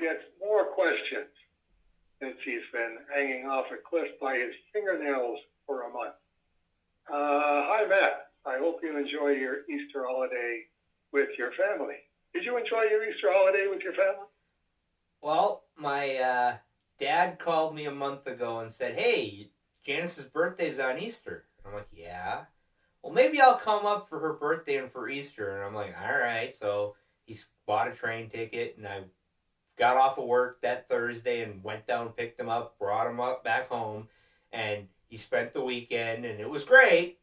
gets more questions since he's been hanging off a cliff by his fingernails for a month. Hi, Matt. I hope you enjoy your Easter holiday with your family. Did you enjoy your Easter holiday with your family? Well, my dad called me a month ago and said, "Hey, Janice's birthday's on Easter." I'm like, "Yeah." Well, maybe I'll come up for her birthday and for Easter. And I'm like, "All right." So he bought a train ticket, and I got off of work that Thursday and went down, picked him up, brought him up back home, and he spent the weekend, and it was great.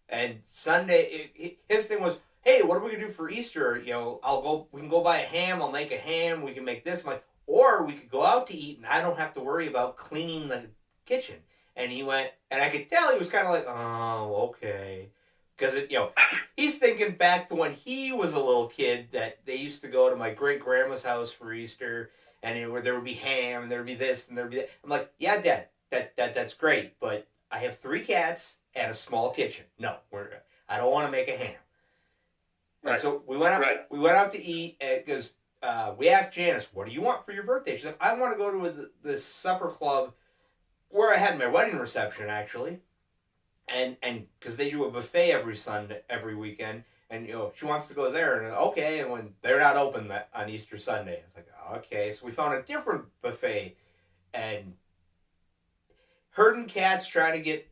And Sunday, his thing was, "Hey, what are we gonna do for Easter? I'll go. We can go buy a ham. I'll make a ham. We can make this." I'm like, or we could go out to eat, and I don't have to worry about cleaning the kitchen. And he went, and I could tell he was kind of like, "Oh, okay," because he's thinking back to when he was a little kid that they used to go to my great grandma's house for Easter, and there would be ham, and there would be this, and there would be that. I'm like, "Yeah, Dad, that's great, but I have 3 cats and a small kitchen. No, I don't want to make a ham." Right. And so we went out. Right. We went out to eat because we asked Janice, "What do you want for your birthday?" She said, "I want to go to this supper club where I had my wedding reception, actually, and because they do a buffet every weekend, and she wants to go there." And okay, and when they're not open on Easter Sunday, it's like, okay, so we found a different buffet, and herding cats trying to get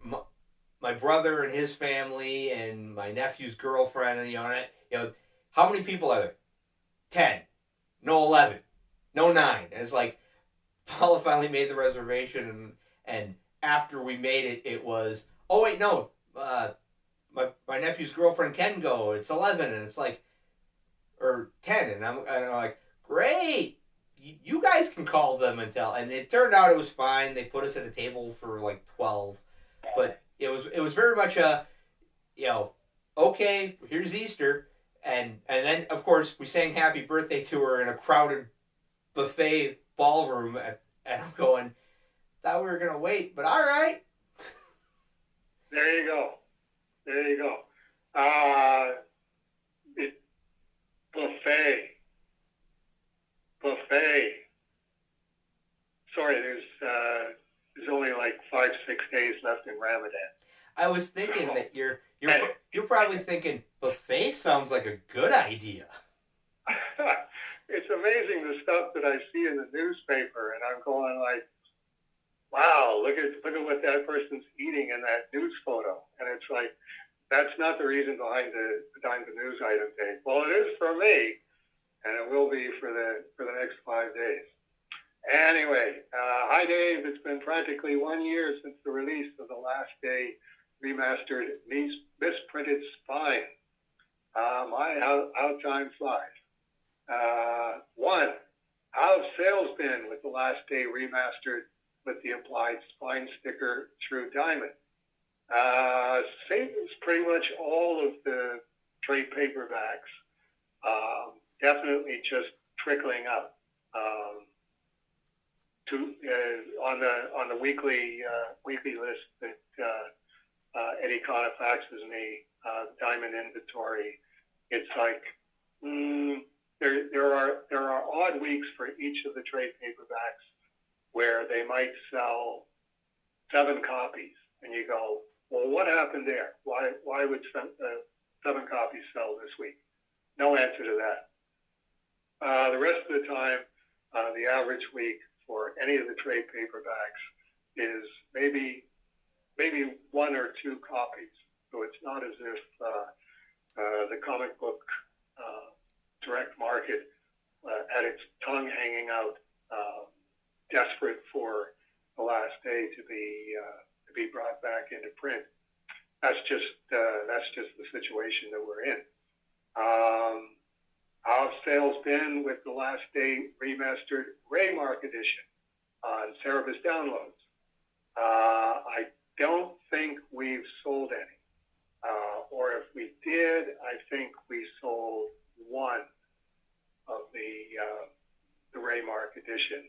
my brother and his family and my nephew's girlfriend, and how many people are there? 10, no 11, no 9. And it's like Paula finally made the reservation, and after we made it, it was, "Oh wait, no, my nephew's girlfriend can go. It's 11," and it's like, or 10, and I'm like, "Great, you guys can call them and tell." And it turned out it was fine. They put us at a table for like 12, but it was very much a, okay, here's Easter, and then of course we sang Happy Birthday to her in a crowded buffet ballroom, and I'm going, thought we were gonna wait, but all right. There you go. Buffet. Sorry, there's only like 5-6 days left in Ramadan. I was thinking that you're probably thinking buffet sounds like a good idea. It's amazing the stuff that I see in the newspaper, and I'm going like, wow, look at what that person's eating in that news photo. And it's like, that's not the reason behind the news item day. Well, it is for me, and it will be for the next 5 days. Anyway, hi Dave. It's been practically 1 year since the release of the Last Day remastered misprinted Spine. How time flies. 1, how have sales been with the Last Day remastered with the applied spine sticker through Diamond? Same as pretty much all of the trade paperbacks. Definitely just trickling up. On the weekly list that Eddie Conner faxes me, Diamond inventory, it's like there are odd weeks for each of the trade paperbacks where they might sell 7 copies, and you go, well, what happened there? Why would 7 copies sell this week? No answer to that. The rest of the time, the average week for any of the trade paperbacks is maybe 1 or 2 copies. So it's not as if the comic book direct market had its tongue hanging out, desperate for the Last Day to be brought back into print. That's just the situation that we're in. How have sales been with the Last Day remastered Raymark edition on Cerebus downloads? I don't think we've sold any, or if we did, I think we sold 1 of the Raymark edition.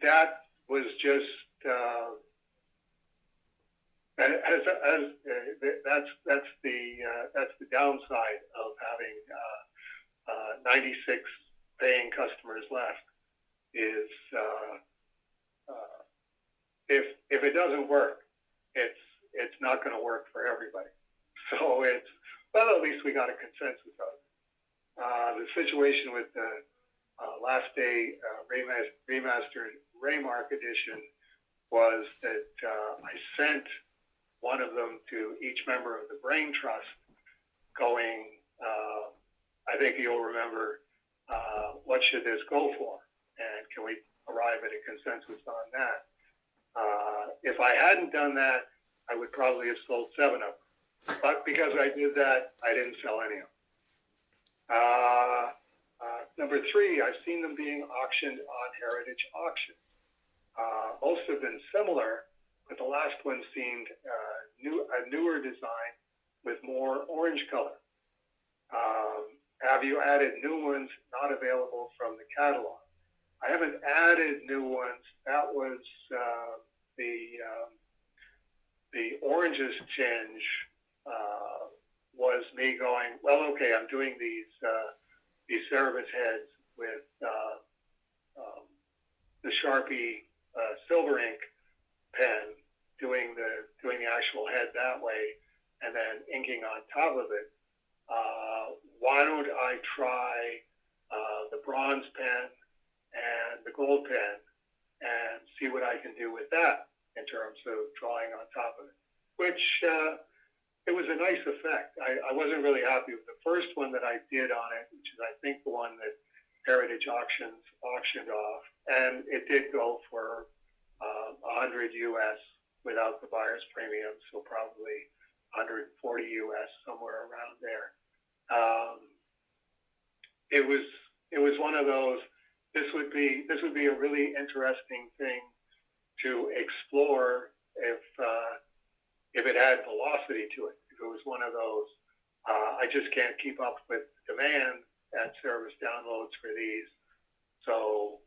That was just that's the downside of having 96 paying customers left is if it doesn't work, it's not going to work for everybody. So well, at least we got a consensus of it. The situation with the last day remastered Raymark edition was that I sent one of them to each member of the Brain Trust going, I think you'll remember, what should this go for? And can we arrive at a consensus on that? If I hadn't done that, I would probably have sold 7 of them. But because I did that, I didn't sell any of them. Number 3, I've seen them being auctioned on heritage auctions. Most have been similar, but the last one seemed a newer design with more orange color. Have you added new ones not available from the catalog? I haven't added new ones. That was the oranges tinge was me going, well, okay, I'm doing these Cerebus heads with the Sharpie silver ink pen, doing the actual head that way, and then inking on top of it. Why don't I try the bronze pen and the gold pen and see what I can do with that in terms of drawing on top of it, which it was a nice effect. I wasn't really happy with the first one that I did on it, which is I think the one that Heritage Auctions auctioned off, and it did go for $100 US without the buyer's premium, so probably $140 US, somewhere around there. It was one of those. This would be a really interesting thing to explore if it had velocity to it. If it was one of those, I just can't keep up with demand at service downloads for these. So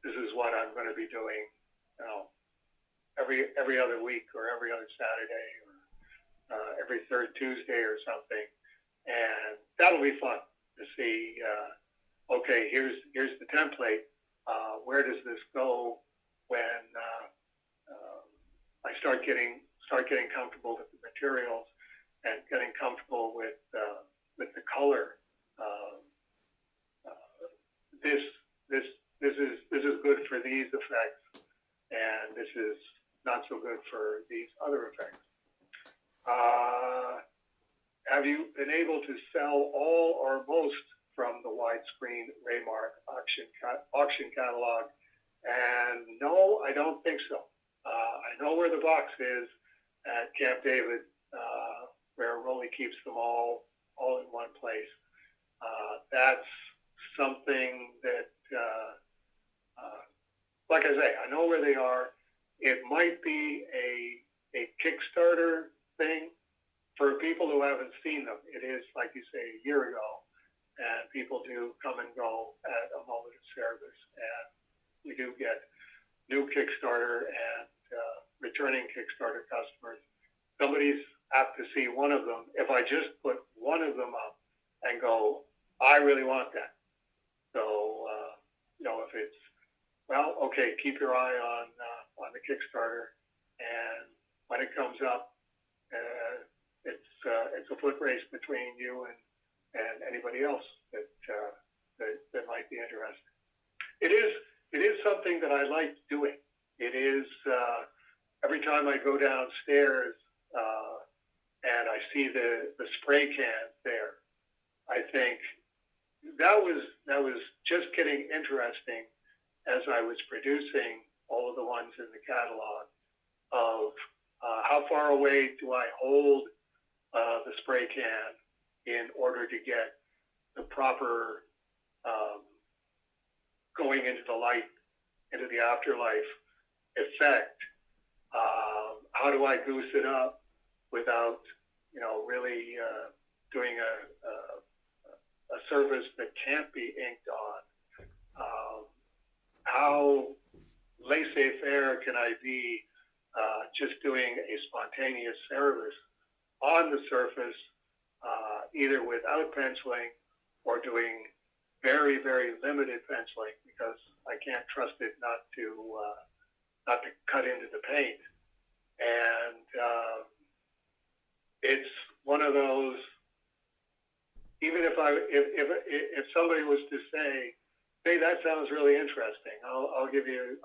this is what I'm going to be doing, every other week or every other Saturday or every third Tuesday or something, and that'll be fun to see. Okay, here's the template. Where does this go when I start getting comfortable with the materials and getting comfortable with the color? This is good for these effects, and this is not so good for these other effects. Have you been able to sell all or most from the widescreen Raymark auction catalog? And no, I don't think so. I know where the box is at Camp David, where Rolly keeps them all in one place. That's something that, like I say, I know where they are. It might be a Kickstarter thing for people who haven't seen them. It is, like you say, a year ago, and people do come and go at a moment of service, and we do get new Kickstarter and returning Kickstarter customers. Somebody's apt to see one of them. If I just put one of them up and go, I really want that. So, if it's, well, okay, keep your eye on the Kickstarter, and when it comes up, it's a foot race between you and anybody else that might be interested. It is something that I like doing. It is every time I go downstairs and I see the spray cans there, I think that was just getting interesting as I was producing all of the ones in the catalog of how far away do I hold the spray can in order to get the proper going into the light, into the afterlife effect. How do I goose it up without, really doing a surface that can't be inked on? How laissez-faire can I be just doing a spontaneous service on the surface, either without penciling or doing very, very limited penciling because I can't trust it not to cut into the paint. And it's one of those. Even if somebody was to say, "Hey, that sounds really interesting. I'll give you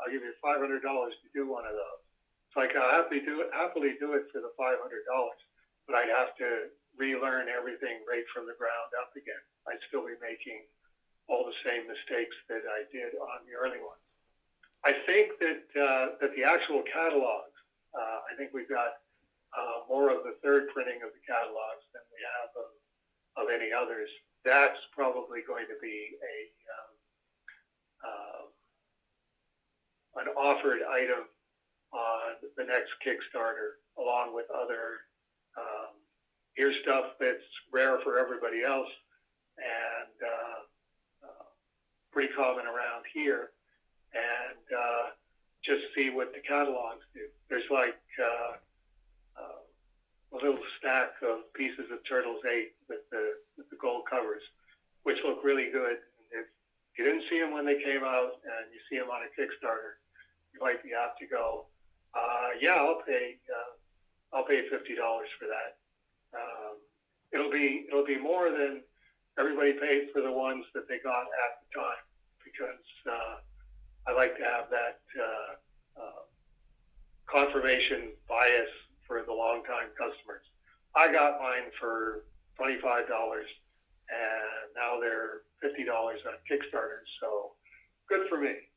$500 to do one of those." It's like I'll happily do it for the $500, but I'd have to relearn everything right from the ground up again. I'd still be making all the same mistakes that I did on the early ones. I think that the actual catalogs. I think we've got more of the third printing of the catalogs than we have of any others. That's probably going to be an offered item on the next Kickstarter, along with other. Here's stuff that's rare for everybody else and pretty common around here, and just see what the catalogs do. There's like a little stack of pieces of Turtles 8 with the gold covers, which look really good. If you didn't see them when they came out and you see them on a Kickstarter, you might be apt to go, yeah, I'll pay $50 for that. It'll be more than everybody paid for the ones that they got at the time, because I like to have that confirmation bias for the long-time customers. I got mine for $25, and now they're $50 on Kickstarter, so good for me.